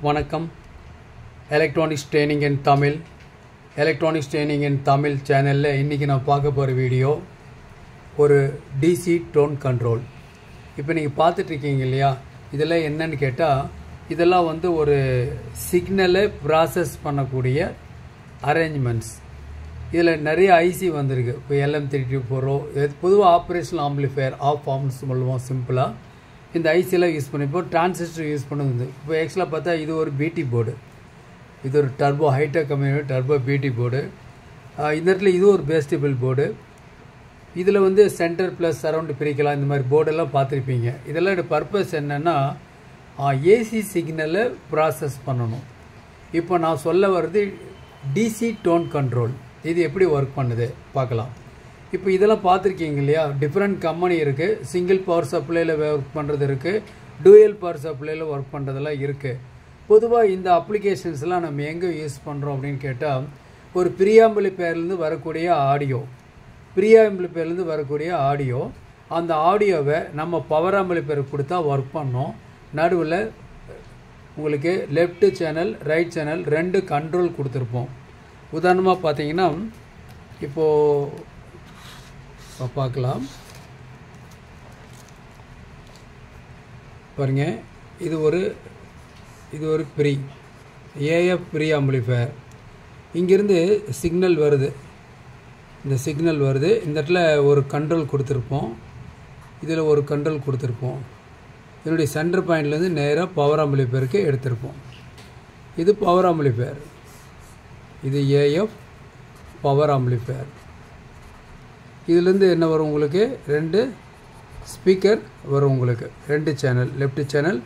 வணக்கம். Electronics training இன் தமிழ் சேனலில் இன்றைக்கி நான் பார்க்க போகிற வீடியோ ஒரு டிசி டோன் கண்ட்ரோல். இப்போ நீங்கள் பார்த்துட்ருக்கீங்க இல்லையா, இதெல்லாம் என்னன்னு கேட்டால் இதெல்லாம் வந்து ஒரு சிக்னலை ப்ராசஸ் பண்ணக்கூடிய அரேஞ்ச்மெண்ட்ஸ். இதில் நிறைய ஐசி வந்திருக்கு. இப்போ LM324 பொதுவாக ஆப்ரேஷனல் ஆம்பிளிஃபையர் ஆஃப் ஆம்னு சொல்லுவோம் சிம்பிளாக. இந்த ஐசியெல்லாம் யூஸ் பண்ணிப்போம். டிரான்சிஸ்டர் யூஸ் பண்ணுது. இப்போ ஆக்சுவலாக பார்த்தா இது ஒரு பிடி போர்டு, இது ஒரு டர்போ ஹைடெக் கம்பெனியோட டர்போ பிடி போர்டு. இந்த இடத்துல இது ஒரு பேஸ்டபிள் போர்டு. இதில் வந்து சென்டர் ப்ளஸ் சரௌண்டு பிரிக்கலாம். இந்த மாதிரி போர்டெல்லாம் பார்த்துருப்பீங்க. இதெல்லாம் பர்பஸ் என்னென்னா ஏசி சிக்னலை ப்ராசஸ் பண்ணணும். இப்போ நான் சொல்ல வர்றது டிசி டோன் கண்ட்ரோல். இது எப்படி ஒர்க் பண்ணுது பார்க்கலாம். இப்போ இதெல்லாம் பார்த்துருக்கீங்க இல்லையா, டிஃப்ரெண்ட் கம்பெனி இருக்குது. சிங்கிள் பவர் சப்ளையில் ஒர்க் பண்ணுறது இருக்குது, டூயல் பவர் சப்ளையில் ஒர்க் பண்ணுறதெல்லாம் இருக்குது. பொதுவாக இந்த அப்ளிகேஷன்ஸ்லாம் நம்ம எங்கே யூஸ் பண்ணுறோம் அப்படின்னு கேட்டால், ஒரு ப்ரீஆம்பிளிஃபையர்லேருந்து வரக்கூடிய ஆடியோ அந்த ஆடியோவை நம்ம பவர் ஆம்பிளிஃபையர் கொடுத்தா ஒர்க் பண்ணோம். நடுவில் உங்களுக்கு லெஃப்ட் சேனல் ரைட் சேனல் ரெண்டு கண்ட்ரோல் கொடுத்துருப்போம். உதாரணமாக பார்த்தீங்கன்னா இப்போது பார்க்கலாம் பாருங்க. இது ஒரு ஏஎஃப் ப்ரீ ஆம்பிளிஃபையர். இங்கிருந்து சிக்னல் வருது. இந்த இடத்துல ஒரு கண்ட்ரோல் கொடுத்துருப்போம். இதில் ஒரு கண்ட்ரோல் கொடுத்துருப்போம். இதனுடைய சென்டர் பாயிண்ட்லேருந்து நேராக பவர் ஆம்பிளிஃபையருக்கு எடுத்திருப்போம். இது பவர் ஆம்பிளிஃபையர், இது ஏஎஃப் பவர் ஆம்பிளிஃபையர். இதிலேருந்து என்ன வரும், உங்களுக்கு ரெண்டு ஸ்பீக்கர் வரும். உங்களுக்கு ரெண்டு channel, left channel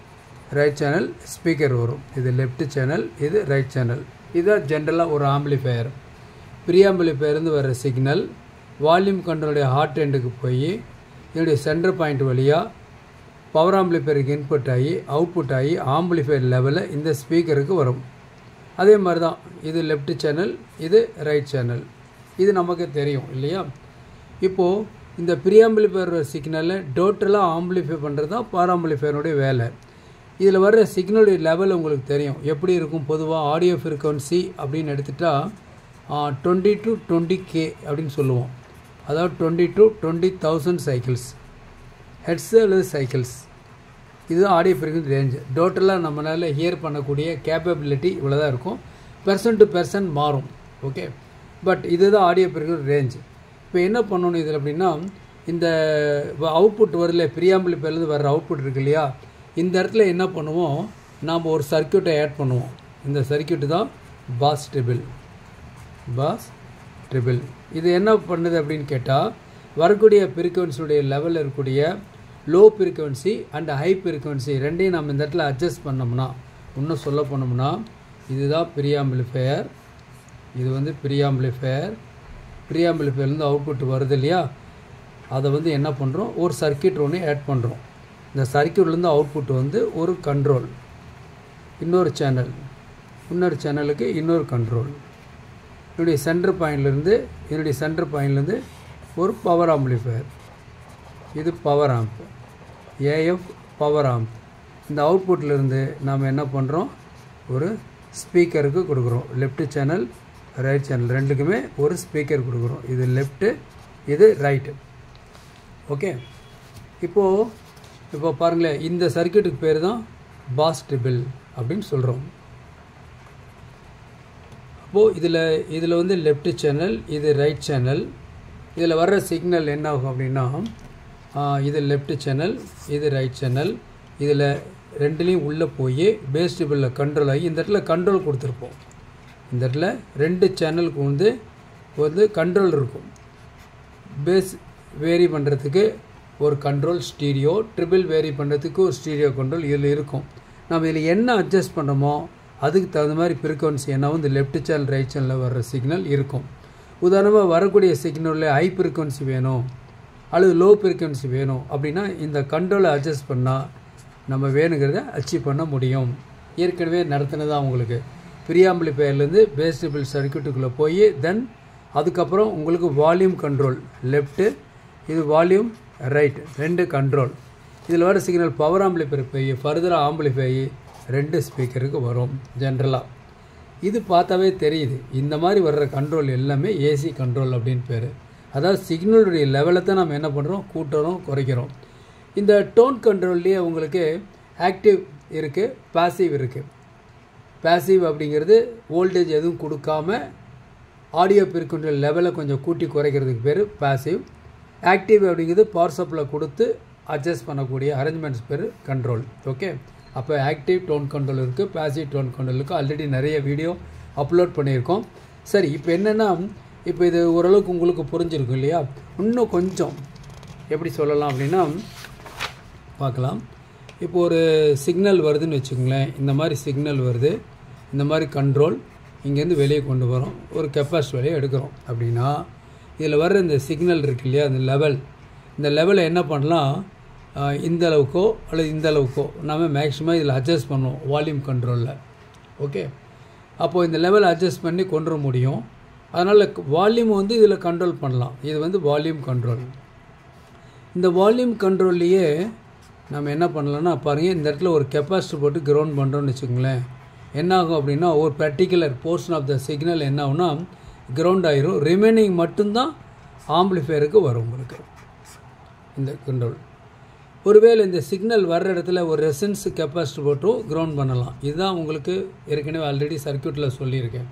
right channel speaker வரும். இது லெஃப்ட் சேனல், இது ரைட் சேனல். இதுதான் ஜென்ரலாக ஒரு ஆம்பிளிஃபையர். ப்ரீ ஆம்பிளிஃபையர்லேருந்து வர்ற சிக்னல் வால்யூம் கண்ட்ரோலுடைய ஹார்ட் எண்டுக்கு போய் இதனுடைய சென்டர் பாயிண்ட் வழியாக பவர் ஆம்பிளிஃபையருக்கு இன்புட் ஆகி அவுட்புட் ஆகி ஆம்பிளிஃபையர் லெவலில் இந்த ஸ்பீக்கருக்கு வரும். அதே மாதிரி தான் இது லெஃப்ட் சேனல், இது ரைட் சேனல். இது நமக்கு தெரியும் இல்லையா. இப்போது இந்த ப்ரீ ஆம்பிளிஃபையர் சிக்னலை டோட்டலாக ஆம்பிளிஃபை பண்ணுறது தான் பவர் ஆம்பிளிஃபையருடைய வேலை. இதில் வர்ற சிக்னலுடைய லெவல் உங்களுக்கு தெரியும் எப்படி இருக்கும். பொதுவாக ஆடியோ ஃப்ரீக்வன்சி அப்படின்னு எடுத்துகிட்டால் 20 to 20K அப்படின்னு சொல்லுவோம். அதாவது 20 to 20,000 சைக்கிள்ஸ், ஹெட்ஸு அல்லது சைக்கிள்ஸ். இதுதான் ஆடியோ ஃப்ரீக்வன்சி ரேஞ்சு. டோட்டலாக நம்மளால் ஹியர் பண்ணக்கூடிய கேப்பபிலிட்டி இவ்வளோ தான் இருக்கும். பெர்சன் டு பெர்சன் மாறும். ஓகே, பட் இதுதான் ஆடியோ ஃப்ரீக்வன்சி ரேஞ்சு. இப்போ என்ன பண்ணணும் இதில் அப்படின்னா, இந்த அவுட்புட் வரல ப்ரீ ஆம்பிளிஃபையர்லேருந்து வர்ற அவுட்புட் இருக்கு இல்லையா, இந்த இடத்துல என்ன பண்ணுவோம், நாம் ஒரு சர்க்கியூட்டை ஆட் பண்ணுவோம். இந்த சர்க்கியூட்டு தான் பாஸ் ட்ரிபிள். இது என்ன பண்ணுது அப்படின்னு கேட்டால், வரக்கூடிய ஃப்ரீக்வன்சியுடைய லெவலில் இருக்கக்கூடிய low frequency and high frequency ரெண்டையும் நம்ம இந்த இடத்துல அட்ஜஸ்ட் பண்ணோம்னா, இன்னும் சொல்ல போனோம்னா, இதுதான் ப்ரீ ஆம்பிளிஃபையர். இது வந்து ப்ரீ ஆம்பிளிஃபையர்லேருந்து அவுட்புட் வருது இல்லையா, அதை வந்து என்ன பண்ணுறோம், ஒரு சர்க்கியூட் ஒன்று ஆட் பண்ணுறோம். இந்த சர்க்கியூட்லேருந்து அவுட்புட் வந்து ஒரு கண்ட்ரோல், இன்னொரு சேனலுக்கு இன்னொரு கண்ட்ரோல். இதனுடைய சென்டர் பாயிண்ட்லேருந்து ஒரு பவர் ஆம்பிளிஃபையர். இது power amp, AF power amp. இந்த அவுட்புட்லேருந்து நாம் என்ன பண்ணுறோம், ஒரு ஸ்பீக்கருக்கு கொடுக்குறோம். லெஃப்ட் சேனல் ரைட் சேனல் ரெண்டுக்குமே ஒரு ஸ்பீக்கர் கொடுக்குறோம். இது லெஃப்ட்டு, இது ரைட்டு. ஓகே, இப்போ பாருங்களேன், இந்த சர்க்கியூட்டுக்கு பேர் தான் பாஸ் ட்ரிபிள் அப்படின்னு சொல்கிறோம். அப்போது இதில் வந்து லெஃப்ட் சேனல், இது ரைட் சேனல். இதில் வர்ற சிக்னல் என்ன ஆகும் அப்படின்னா, இது லெஃப்ட் சேனல், இது ரைட் சேனல். இதில் ரெண்டுலேயும் உள்ளே போய் பேஸ் ட்ரிபிளில் கண்ட்ரோல் ஆகி இந்த இடத்துல கண்ட்ரோல் கொடுத்துருப்போம். இந்த இடத்துல ரெண்டு சேனலுக்கு வந்து கண்ட்ரோல் இருக்கும். பேஸ் வேரி பண்ணுறதுக்கு ஒரு கண்ட்ரோல், ஸ்டீரியோ ட்ரிபிள் வேரி பண்ணுறதுக்கு ஒரு ஸ்டீரியோ கண்ட்ரோல் இதில் இருக்கும். நம்ம இதில் என்ன அட்ஜஸ்ட் பண்ணுறோமோ அதுக்கு தகுந்த மாதிரி ஃப்ரீக்வன்சி என்ன இந்த லெஃப்ட் சேனல் ரைட் சேனலில் வர்ற சிக்னல் இருக்கும். உதாரணமாக வரக்கூடிய சிக்னலில் ஹை ஃப்ரீக்வன்சி வேணும் அல்லது லோ ஃப்ரீக்வன்சி வேணும் அப்படின்னா இந்த கண்ட்ரோலை அட்ஜஸ்ட் பண்ணால் நம்ம வேணுங்கிறத அச்சீவ் பண்ண முடியும். ஏற்கனவே நடத்தினதான் உங்களுக்கு. ப்ரீ ஆம்பிளிஃபையர்லேருந்து பேஸ் ட்ரிபிள் சர்க்கியூட்டுக்குள்ளே போய் தென் அதுக்கப்புறம் உங்களுக்கு வால்யூம் கண்ட்ரோல் லெஃப்ட்டு, இது வால்யூம் ரைட், ரெண்டு கண்ட்ரோல். இதில் வர சிக்னல் பவர் ஆம்பிளிஃபையர் போய் ஃபர்தராக ஆம்பிளிஃபை 2 ஸ்பீக்கருக்கு வரும் ஜென்ரலாக. இது பார்த்தாவே தெரியுது. இந்த மாதிரி வர்ற கண்ட்ரோல் எல்லாமே ஏசி கண்ட்ரோல் அப்படின்னு பேர். அதாவது சிக்னலுடைய லெவலை தான் நம்ம என்ன பண்ணுறோம், கூட்டுறோம், குறைக்கிறோம். இந்த டோன் கண்ட்ரோல்லையே உங்களுக்கு ஆக்டிவ் இருக்குது, பாசிவ் இருக்குது. பாசிவ் அப்படிங்கிறது வோல்டேஜ் எதுவும் கொடுக்காம ஆடியோ ஃப்ரீக்வென்சி லெவலை கொஞ்சம் கூட்டி குறைக்கிறதுக்கு பேர் பாசிவ். ஆக்டிவ் அப்படிங்கிறது பவர் சப்ளை கொடுத்து அட்ஜஸ்ட் பண்ணக்கூடிய அரேஞ்ச்மெண்ட்ஸ் பேர் கண்ட்ரோல். ஓகே, அப்போ ஆக்டிவ் டோன் கண்ட்ரோல் இருக்குது, பாசிவ் டோன் கண்ட்ரோல் இருக்குது. ஆல்ரெடி நிறைய வீடியோ அப்லோட் பண்ணியிருக்கோம். சரி, இப்போ என்னென்னா, இப்போ இது ஓரளவுக்கு உங்களுக்கு புரிஞ்சிருக்கும் இல்லையா? இன்னும் கொஞ்சம் எப்படி சொல்லலாம் அப்படின்னா பார்க்கலாம். இப்போ ஒரு சிக்னல் வருதுன்னு வச்சுக்கோங்களேன். இந்த மாதிரி சிக்னல் வருது, இந்த மாதிரி கண்ட்ரோல் இங்கேருந்து வெளியே கொண்டு வரோம், ஒரு கெப்பாசிட்டி வெளியே எடுக்கிறோம் அப்படின்னா இதில் வர்ற இந்த சிக்னல் இருக்குது இல்லையா, இந்த லெவல், இந்த லெவலை என்ன பண்ணலாம், இந்த அளவுக்கோ அல்லது இந்த அளவுக்கோ நம்ம மேக்ஸிமம் இதில் அட்ஜஸ்ட் பண்ணுவோம் வால்யூம் கண்ட்ரோலில். ஓகே, அப்போது இந்த லெவல் அட்ஜஸ்ட் பண்ணி கொண்டு வர முடியும். அதனால் வால்யூம் வந்து இதில் கண்ட்ரோல் பண்ணலாம். இது வந்து வால்யூம் கண்ட்ரோல். இந்த வால்யூம் கண்ட்ரோல்லையே நம்ம என்ன பண்ணலாம்னா பாருங்கள், இந்த இடத்துல ஒரு கெப்பாசிட்டி போட்டு கிரவுண்ட் பண்ணுறோன்னு வச்சுக்கோங்களேன். என்ன ஆகும் அப்படின்னா ஒரு particular portion of the signal என்ன ஆகும்னா கிரவுண்ட் ஆகிரும். ரிமைனிங் மட்டும்தான் ஆம்பிளிஃபையருக்கு வரும் உங்களுக்கு இந்த கண்ட்ரோல். ஒருவேளை இந்த சிக்னல் வர்ற இடத்துல ஒரு ரெசன்ஸ் கெப்பாசிட்டி போட்டும் கிரவுண்ட் பண்ணலாம். இதுதான் உங்களுக்கு ஏற்கனவே ஆல்ரெடி சர்க்யூட்டில் சொல்லியிருக்கேன்.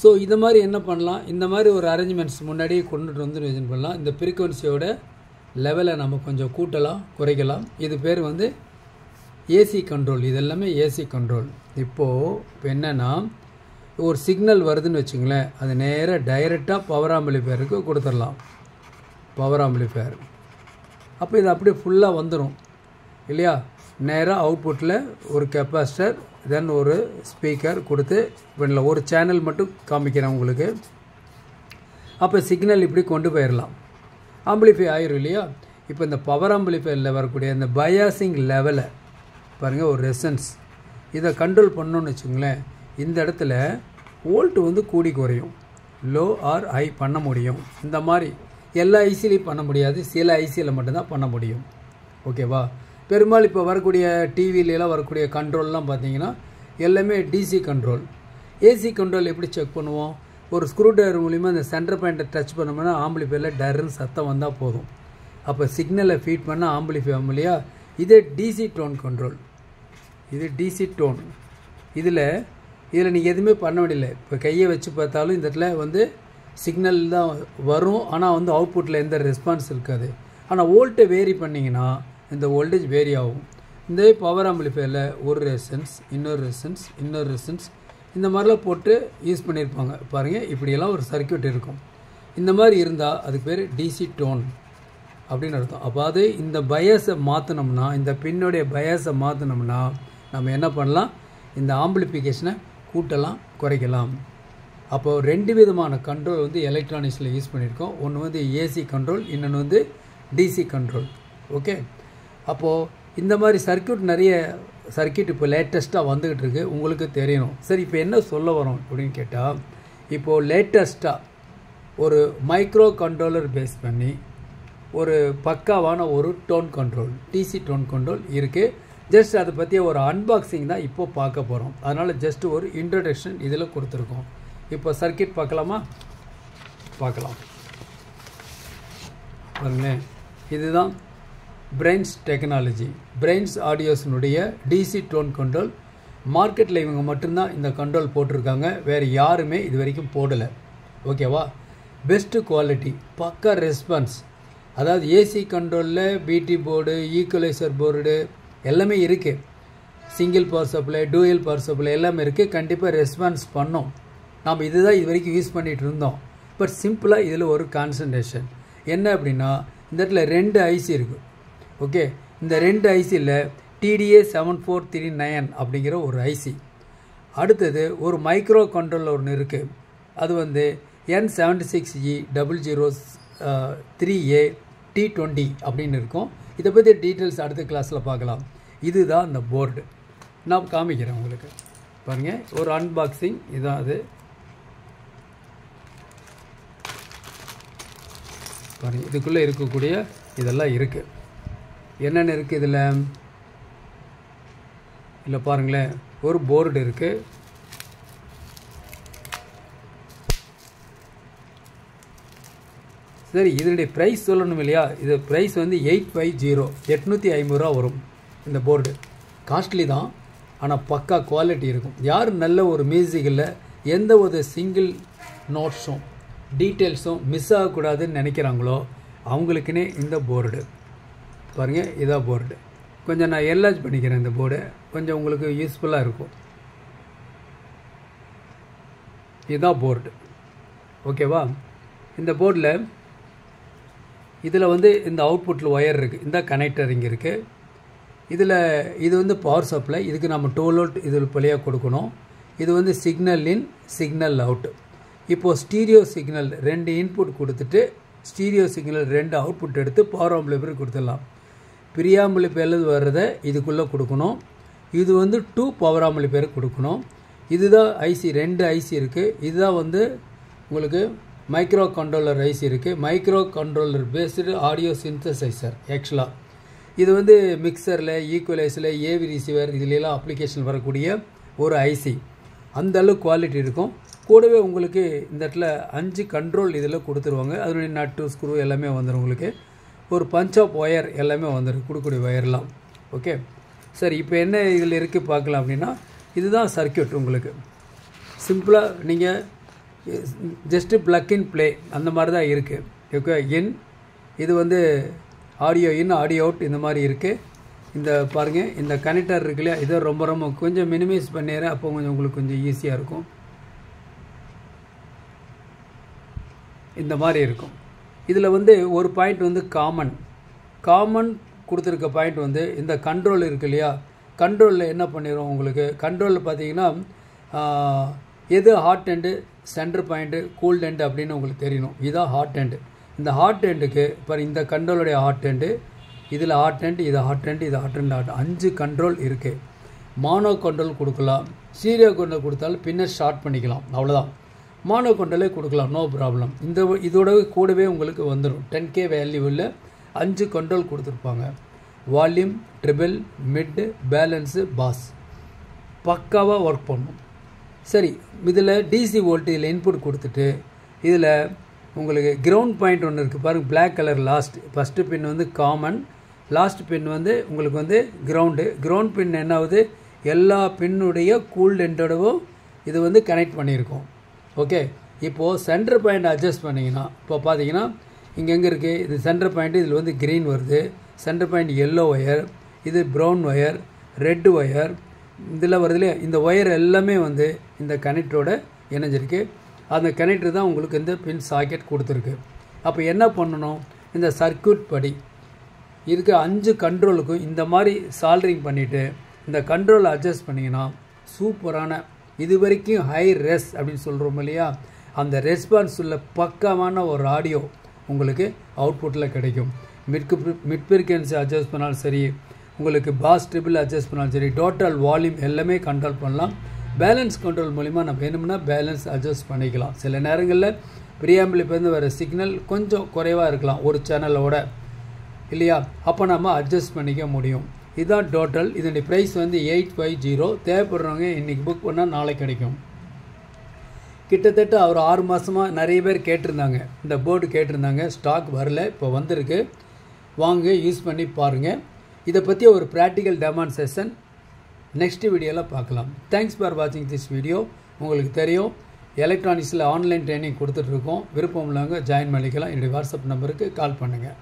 ஸோ இந்த மாதிரி என்ன பண்ணலாம், இந்த மாதிரி ஒரு அரேஞ்ச்மெண்ட்ஸ் முன்னாடியே கொண்டுட்டு வந்து ரிஜன் பண்ணலாம். இந்த ஃப்ரீக்வன்சியோட லெவலை நம்ம கொஞ்சம் கூட்டலாம், குறைக்கலாம். இது பேர் வந்து ஏசி கண்ட்ரோல். இது எல்லாமே ஏசி கண்ட்ரோல். இப்போ என்னென்னா ஒரு சிக்னல் வருதுன்னு வச்சுங்களேன், அது நேராக டைரெக்டாக பவர் ஆம்பிளிஃபையருக்கு கொடுத்துடலாம். பவர் ஆம்பிளிஃபையர் அப்போ இது அப்படியே ஃபுல்லாக வந்துடும் இல்லையா? நேராக அவுட்புட்டில் ஒரு கெப்பாசிட்டர், தென் ஒரு ஸ்பீக்கர் கொடுத்து பண்ணல. ஒரு சேனல் மட்டும் காமிக்கிறேன் உங்களுக்கு. அப்போ சிக்னல் இப்படி கொண்டு போயிடலாம், ஆம்பிளிஃபை ஆயிரும் இல்லையா? இப்போ இந்த பவர் ஆம்பிளிஃபையரில் வரக்கூடிய இந்த பயாசிங் லெவலை பாருங்கள், ஒரு ரெசன்ஸ் இதை கண்ட்ரோல் பண்ணோன்னு வச்சுங்களேன். இந்த இடத்துல வோல்ட் வந்து கூடி குறையும், லோ ஆர் ஹை பண்ண முடியும். இந்த மாதிரி எல்லா ஐசிலையும் பண்ண முடியாது, சில ஐசியில் மட்டும்தான் பண்ண முடியும். ஓகேவா? பெரும்பாலும் இப்போ வரக்கூடிய டிவிலெலாம் வரக்கூடிய கண்ட்ரோல்லாம் பார்த்தீங்கன்னா எல்லாமே டிசி கண்ட்ரோல். ஏசி கண்ட்ரோல் எப்படி செக் பண்ணுவோம், ஒரு ஸ்க்ரூ டிரைவர் மூலிமா இந்த சென்டர் பாயிண்ட்டை டச் பண்ணோம்னா ஆம்பிளிஃபையரில் டர்ன்னு சத்தம் வந்தால் போதும். அப்போ சிக்னலை ஃபீட் பண்ண ஆம்பிளிஃபை ஆகும் இல்லையா? இதே டிசி டோன் கண்ட்ரோல், இது டிசி டோன். இதில் நீங்கள் எதுவுமே பண்ண முடியல. இப்போ கையை வச்சு பார்த்தாலும் இந்த இடத்துல வந்து சிக்னல் தான் வரும், ஆனால் வந்து அவுட்புட்டில் எந்த ரெஸ்பான்ஸ் இருக்காது. ஆனால் வோல்ட்டை வேரி பண்ணிங்கன்னா இந்த வோல்டேஜ் வேரி ஆகும். இந்த பவர் ஆம்பிளிஃபையரில் ஒரு ரெசன்ஸ், இன்னொரு ரெசன்ஸ், இன்னொரு ரெசன்ஸ், இந்த மாதிரிலாம் போட்டு யூஸ் பண்ணியிருப்பாங்க பாருங்கள். இப்படியெல்லாம் ஒரு சர்க்யூட் இருக்கும். இந்த மாதிரி இருந்தால் அதுக்கு பேர் டிசி டோன் அப்படின்னு அர்த்தம். அப்போ அது இந்த பயாஸை மாற்றினோம்னா, இந்த பின்னுடைய பயாஸை மாற்றினோம்னா நம்ம என்ன பண்ணலாம், இந்த ஆம்பிளிஃபிகேஷனை கூட்டலாம், குறைக்கலாம். அப்போது 2 விதமான கண்ட்ரோல் வந்து எலக்ட்ரானிக்ஸில் யூஸ் பண்ணியிருக்கோம். ஒன்று வந்து ஏசி கண்ட்ரோல், இன்னொன்று வந்து டிசி கண்ட்ரோல். ஓகே, அப்போது இந்த மாதிரி சர்க்யூட் நிறைய சர்க்யூட் இப்போ லேட்டஸ்ட்டாக வந்துக்கிட்டு இருக்குது, உங்களுக்கு தெரியணும். சரி, இப்போ என்ன சொல்ல வரோம் அப்படின்னு கேட்டால், இப்போது லேட்டஸ்ட்டாக ஒரு மைக்ரோ கண்ட்ரோலர் பேஸ் பண்ணி ஒரு பக்காவான ஒரு tone control, DC tone control இருக்குது. ஜஸ்ட் அதை பற்றிய ஒரு அன்பாக்சிங் தான் இப்போது பார்க்க போகிறோம். அதனால் ஜஸ்ட் ஒரு இன்ட்ரடக்ஷன் இதில் கொடுத்துருக்கோம். இப்போ சர்க்யூட் பார்க்கலாமா? பார்க்கலாம் பாருங்களேன். இதுதான் பிரெயின்ஸ் டெக்னாலஜி, பிரெயின்ஸ் ஆடியோஸினுடைய டிசி டோன் கண்ட்ரோல். மார்க்கெட்டில் இவங்க மட்டும்தான் இந்த கண்ட்ரோல் போட்டிருக்காங்க, வேறு யாருமே இது வரைக்கும் போடலை. ஓகேவா? பெஸ்ட்டு குவாலிட்டி, பக்கா ரெஸ்பான்ஸ். அதாவது ஏசி கண்ட்ரோலில் பிடி போர்டு, ஈக்குவலைசர் போர்டு எல்லாமே இருக்குது. Single power supply, dual power supply எல்லாமே இருக்குது. கண்டிப்பாக ரெஸ்பான்ஸ் பண்ணோம். நாம் இதுதான் இது வரைக்கும் யூஸ் பண்ணிகிட்டு இருந்தோம். பட் சிம்பிளாக இதில் ஒரு கான்சன்ட்ரேஷன் என்ன அப்படின்னா, இந்த இடத்துல 2 ஐசி இருக்குது. ஓகே, இந்த 2 ஐசியில் TDA 7439 அப்படிங்கிற ஒரு ஐசி. அடுத்தது ஒரு மைக்ரோ கண்ட்ரோலர் ஒன்று இருக்குது, அது வந்து N76E003A T20 அப்படின்னு இருக்கும். இதை பற்றி டீட்டெயில்ஸ் அடுத்த கிளாஸில் பார்க்கலாம். இதுதான் அந்த போர்டு, நான் காமிக்கிறேன் உங்களுக்கு. பாருங்கள், ஒரு அன்பாக்சிங் இதுதான். அது பாருங்கள், இதுக்குள்ளே இருக்கக்கூடிய இதெல்லாம் இருக்குது. என்னென்ன இருக்குது இதில்? இல்லை பாருங்களேன், ஒரு போர்டு இருக்குது. சரி, இதனுடைய ப்ரைஸ் சொல்லணும் இல்லையா? இது ப்ரைஸ் வந்து 850 850 ரூபா வரும். இந்த போர்டு காஸ்ட்லி தான், ஆனால் பக்கா குவாலிட்டி இருக்கும். யார் நல்ல ஒரு மியூசிக்கில் எந்த ஒரு சிங்கிள் நோட்ஸும் டீட்டெயில்ஸும் மிஸ் ஆகக்கூடாதுன்னு நினைக்கிறாங்களோ அவங்களுக்குன்னே இந்த போர்டு பாருங்கள். இதான் போர்டு. கொஞ்சம் நான் என்லார்ஜ் பண்ணிக்கிறேன். இந்த போர்டு கொஞ்சம் உங்களுக்கு யூஸ்ஃபுல்லாக இருக்கும். இதுதான் போர்டு, ஓகேவா? இந்த போர்டில் இதில் வந்து இந்த அவுட்புட்டில் ஒயர் இருக்குது. இந்த கனெக்டர் இங்கே இருக்குது. இதில் இது வந்து பவர் சப்ளை. இதுக்கு நம்ம 12 வோல்ட் இதில் வழியாக கொடுக்கணும். இது வந்து சிக்னல் இன் சிக்னல் அவுட். இப்போது ஸ்டீரியோ சிக்னல் 2 இன்புட் கொடுத்துட்டு ஸ்டீரியோ சிக்னல் 2 அவுட்புட் எடுத்து பவர் ஆம்பிளிஃபையர் கொடுத்துடலாம். ப்ரீஆம்பிளிஃபையர் வர்றதை இதுக்குள்ளே கொடுக்கணும். இது வந்து 2 பவர் ஆம்பிளிஃபையர் கொடுக்கணும். இதுதான் ஐசி, 2 ஐசி இருக்குது. இதுதான் வந்து உங்களுக்கு மைக்ரோ கண்ட்ரோலர் ஐசி இருக்குது. Micro controller based audio synthesizer. ஆக்சுவலாக இது வந்து மிக்சரில், ஈக்குவலைஸில், ஏவி ரிசீவர் இதுலாம் அப்ளிகேஷன் வரக்கூடிய ஒரு ஐசி. அந்த அளவு குவாலிட்டி இருக்கும். கூடவே உங்களுக்கு இந்த இடத்துல 5 கண்ட்ரோல் இதில் கொடுத்துருவாங்க. அதனுடைய நட்டு, ஸ்க்ரூ எல்லாமே வந்துடும். உங்களுக்கு ஒரு பஞ்ச் ஆஃப் ஒயர் எல்லாமே வந்துடும், கொடுக்கக்கூடிய ஒயர்லாம். ஓகே, சரி. இப்போ என்ன இதில் இருக்குது பார்க்கலாம் அப்படின்னா, இதுதான் சர்க்கியூட். உங்களுக்கு சிம்பிளாக நீங்கள் ஜஸ்ட்டு ப்ளக் இன் ப்ளே அந்த மாதிரி தான் இருக்குது. ஓகே, இன் இது வந்து ஆடியோ இன், ஆடியோ அவுட் இந்த மாதிரி இருக்குது. இந்த பாருங்கள், இந்த கனெக்டர் இருக்கு இல்லையா, இதை ரொம்ப கொஞ்சம் மினிமைஸ் பண்ணிடுறேன். அப்போ கொஞ்சம் உங்களுக்கு கொஞ்சம் ஈஸியாக இருக்கும். இந்த மாதிரி இருக்கும். இதில் வந்து ஒரு பாயிண்ட் வந்து காமன் கொடுத்துருக்க பாயிண்ட் வந்து இந்த கண்ட்ரோல் இருக்குது இல்லையா, கண்ட்ரோலில் என்ன பண்ணிடும் உங்களுக்கு, கண்ட்ரோலில் பார்த்தீங்கன்னா எது hot end, centre point, cooled end அப்படின்னு உங்களுக்கு தெரியணும். இதுதான் ஹாட் எண்டு. இந்த ஹாட் எண்டுக்கு இப்போ இந்த கண்ட்ரோலுடைய ஹாட் எண்டு, இதில் ஹாட் எண்டு, இது ஹாட் எண்டு, இது ஹாட் எண்டு, 5 கண்ட்ரோல் இருக்குது. மானோ கண்ட்ரோல் கொடுக்கலாம், ஸ்டீரியோ கண்ட்ரோல் கொடுத்தாலும் பின்னர் ஷார்ட் பண்ணிக்கலாம், அவ்வளோதான். மானோ கண்ட்ரோலே கொடுக்கலாம், நோ ப்ராப்ளம். இதோட கூடவே உங்களுக்கு வந்துடும் 10K வேல்யூவில் 5 கண்ட்ரோல் கொடுத்துருப்பாங்க. Volume, treble, mid, balance, bass பக்காவாக ஒர்க் பண்ணும். சரி, இதில் டிசி வோல்ட் இதில் இன்புட் கொடுத்துட்டு இதில் உங்களுக்கு கிரவுண்ட் பாயிண்ட் ஒன்று இருக்குது பாருங்கள், பிளாக் கலர். ஃபஸ்ட்டு பின் வந்து காமன், லாஸ்ட் பின் வந்து உங்களுக்கு வந்து கிரவுண்ட் பின் என்ன ஆகுது, எல்லா பின்னுடைய கூல்ட் எண்டோடவும் இது வந்து கனெக்ட் பண்ணியிருக்கோம். ஓகே, இப்போது சென்டர் பாயிண்ட் அட்ஜஸ்ட் பண்ணிங்கன்னா இப்போ பார்த்தீங்கன்னா இங்கே எங்கே இருக்குது, இது சென்டர் பாயிண்ட்டு, இதில் வந்து க்ரீன் வருது. சென்டர் பாயிண்ட் எல்லோ ஒயர், இது ப்ரௌன் ஒயர், ரெட் ஒயர், இதில் வருது இல்லையா, இந்த ஒயர் எல்லாமே வந்து இந்த கனெக்டரோட இணைஞ்சிருக்கு. அந்த கனெக்டர் தான் உங்களுக்கு இந்த பின் சாக்கெட் கொடுத்துருக்கு. அப்போ என்ன பண்ணணும், இந்த சர்க்யூட் படி இதுக்கு 5 கண்ட்ரோலுக்கும் இந்த மாதிரி சால்டரிங் பண்ணிவிட்டு இந்த கண்ட்ரோலை அட்ஜஸ்ட் பண்ணிங்கன்னா சூப்பரான, இது வரைக்கும் ஹை ரெஸ் அப்படின்னு சொல்கிறோம் இல்லையா, அந்த ரெஸ்பான்ஸ் உள்ள பக்கமான ஒரு ஆடியோ உங்களுக்கு அவுட்புட்டில் கிடைக்கும். மிட் ஃப்ரீக்வன்சி அட்ஜஸ்ட் பண்ணாலும் சரி, உங்களுக்கு பாஸ் ட்ரிபிள் அட்ஜஸ்ட் பண்ணாலும் சரி, டோட்டல் வால்யூம் எல்லாமே கண்ட்ரோல் பண்ணலாம். பேலன்ஸ் கண்ட்ரோல் மூலிமா நம்ம வேணும்னா பேலன்ஸ் அட்ஜஸ்ட் பண்ணிக்கலாம். சில நேரங்களில் ப்ரீஆம்பிளிஃபையர்லேருந்து வர சிக்னல் கொஞ்சம் குறைவாக இருக்கலாம் ஒரு சேனலோட இல்லையா, அப்போ நம்ம அட்ஜஸ்ட் பண்ணிக்க முடியும். இதுதான் டோட்டல். இதனுடைய ப்ரைஸ் வந்து 850. தேவைப்படுறவங்க இன்றைக்கி புக் பண்ணால் நாளைக்கு கிடைக்கும். கிட்டத்தட்ட ஒரு 6 மாதமாக நிறைய பேர் கேட்டிருந்தாங்க, இந்த போர்டு கேட்டிருந்தாங்க. ஸ்டாக் வரல, இப்போ வந்திருக்கு. வாங்க யூஸ் பண்ணி பாருங்கள். இதை பற்றி ஒரு ப்ராக்டிக்கல் டெமான்ஸ்ட்ரேஷன் நெக்ஸ்ட் வீடியோவில் பார்க்கலாம். தேங்க்ஸ் ஃபார் வாட்சிங் திஸ் வீடியோ. உங்களுக்கு தெரியும் எலக்ட்ரானிக்ஸில் ஆன்லைன் ட்ரைனிங் கொடுத்துட்ருக்கோம். விருப்பம் உள்ளவங்க ஜாயின் பண்ணிக்கலாம். என்னுடைய வாட்ஸ்அப் நம்பருக்கு கால் பண்ணுங்கள்.